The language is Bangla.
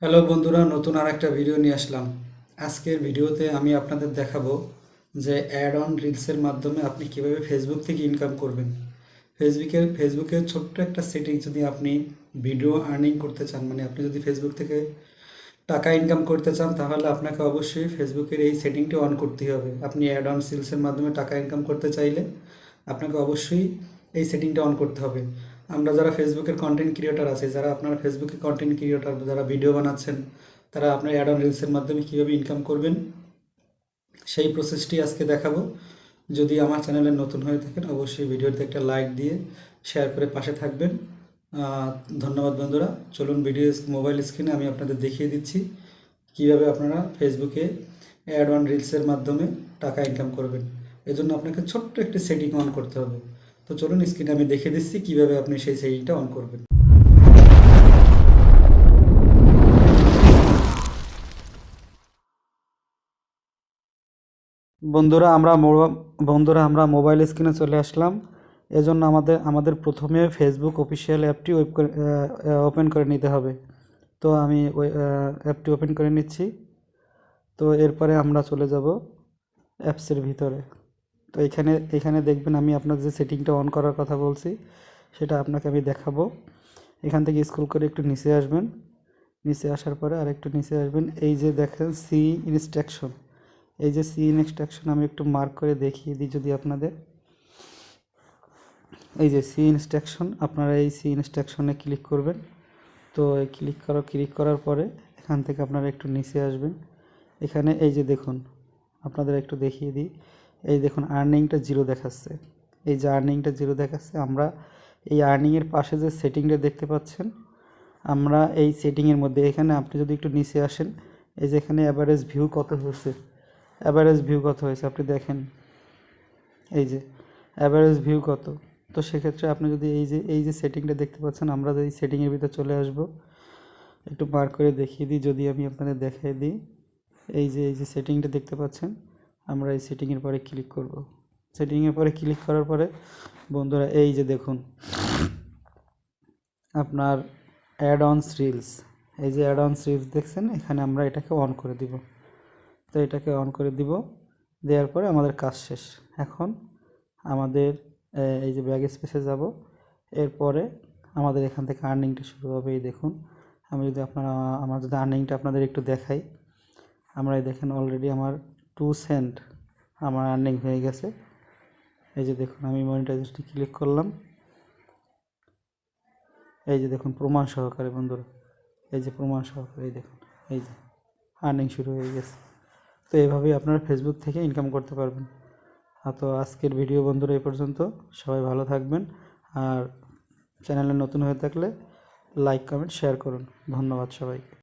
হ্যালো বন্ধুরা, নতুন আর একটা ভিডিও নিয়ে আসলাম। আজকের ভিডিওতে আমি আপনাদের দেখাবো যে অ্যাড অন রিলসের মাধ্যমে আপনি কিভাবে ফেসবুক থেকে ইনকাম করবেন। ফেসবুকের ছোট্ট একটা সেটিং, যদি আপনি ভিডিও আর্নিং করতে চান, মানে আপনি যদি ফেসবুক থেকে টাকা ইনকাম করতে চান, তাহলে আপনাকে অবশ্যই ফেসবুকের এই সেটিংটি অন করতেই হবে। আপনি অ্যাড অন রিলসের মাধ্যমে টাকা ইনকাম করতে চাইলে আপনাকে অবশ্যই এই সেটিংটা অন করতে হবে। আমরা যারা ফেসবুকের কন্টেন্ট ক্রিয়েটার আছে, যারা আপনারা ফেসবুকে কন্টেন্ট ক্রিয়েটার যারা ভিডিও বানাচ্ছেন, তারা আপনার অ্যাড অন রিলসের মাধ্যমে কীভাবে ইনকাম করবেন সেই প্রসেসটি আজকে দেখাবো। যদি আমার চ্যানেলে নতুন হয়ে থাকেন, অবশ্যই ভিডিওতে একটা লাইক দিয়ে শেয়ার করে পাশে থাকবেন। ধন্যবাদ বন্ধুরা। চলুন মোবাইল স্ক্রিনে আমি আপনাদের দেখিয়ে দিচ্ছি কিভাবে আপনারা ফেসবুকে অ্যাড অন রিলসের মাধ্যমে টাকা ইনকাম করবেন। এজন্য আপনাকে ছোট্ট একটি সেটিং অন করতে হবে। তো চলুন স্ক্রিনে আমি দেখিয়ে দিচ্ছি কিভাবে আপনি সেই সেটিংটা অন করবেন। বন্ধুরা আমরা বন্ধুরা আমরা মোবাইল স্ক্রিনে চলে আসলাম। এজন্য আমাদের প্রথমে ফেসবুক অফিসিয়াল অ্যাপটি ওপেন করে নিতে হবে। তো আমি ওই অ্যাপটি ওপেন করে নিচ্ছি। তো এরপরে আমরা চলে যাব অ্যাপসের ভিতরে। তো এখানে দেখবেন আমি আপনার যে সেটিংটা অন করার কথা বলছি সেটা আপনাকে আমি দেখাবো। এখান থেকে স্ক্রল করে একটু নিচে আসবেন। নিচে আসার পরে আর একটু নিচে আসবেন, এই যে দেখেন সি ইনস্ট্রাকশন, এই যে সি ইনস্ট্রাকশন আমি একটু মার্ক করে দেখিয়ে দিই যদি আপনাদের। এই যে সি ইনস্ট্রাকশন, আপনারা এই সি ইনস্ট্রাকশনে ক্লিক করবেন। তো এই ক্লিক করার পরে এখান থেকে আপনারা একটু নিচে আসবেন। এখানে এই যে দেখুন, আপনাদের একটু দেখিয়ে দিই, এই দেখুন আর্নিংটা জিরো দেখাচ্ছে। এই যে আর্নিংটা জিরো দেখাচ্ছে, আমরা এই আর্নিংয়ের পাশে যে সেটিংটা দেখতে পাচ্ছেন, আমরা এই সেটিংয়ের মধ্যে এখানে আপনি যদি একটু নিচে আসেন, এই যে এখানে অ্যাভারেজ ভিউ কত হয়েছে, অ্যাভারেজ ভিউ কত হয়েছে আপনি দেখেন, এই যে অ্যাভারেজ ভিউ কত। তো সেক্ষেত্রে আপনি যদি এই যে সেটিংটা দেখতে পাচ্ছেন, আমরা এই সেটিংয়ের ভিতরে চলে আসব। একটু মার্ক করে দেখিয়ে দিই, যদি আমি আপনাদের দেখিয়ে দিই, এই যে সেটিংটা দেখতে পাচ্ছেন, আমরা এই সেটিংয়ের পরে ক্লিক করব। সেটিংয়ের পরে ক্লিক করার পরে বন্ধুরা এই যে দেখুন আপনার অ্যাড অনস রিলস, এই যে অ্যাড অনস রিলস দেখছেন, এখানে আমরা এটাকে অন করে দিব। তো এটাকে অন করে দিব, দেওয়ার পরে আমাদের কাজ শেষ। এখন আমাদের এই যে ব্যাক স্পেসে যাব, এরপরে আমাদের এখান থেকে আর্নিংটা শুরু হবে। এই দেখুন, আমি যদি আমার যদি আর্নিংটা আপনাদের একটু দেখাই, আমরা এই দেখেন অলরেডি আমার 2 সেন্ট আমার আর্নিং হয়ে গেছে। এই যে দেখুন আমি মনিটাইজেশনে ক্লিক করলাম, এই যে দেখুন প্রমাণ সহকারে বন্ধুরা, এই যে প্রমাণ সহকারে এই দেখুন, এই যে আর্নিং শুরু হয়ে গেছে। তো এইভাবেই আপনারা ফেসবুক থেকে ইনকাম করতে পারবেন। তো আজকের ভিডিও বন্ধুরা এই পর্যন্ত। সবাই ভালো থাকবেন, আর চ্যানেলে নতুন হয়ে থাকলে লাইক কমেন্ট শেয়ার করুন। ধন্যবাদ সবাইকে।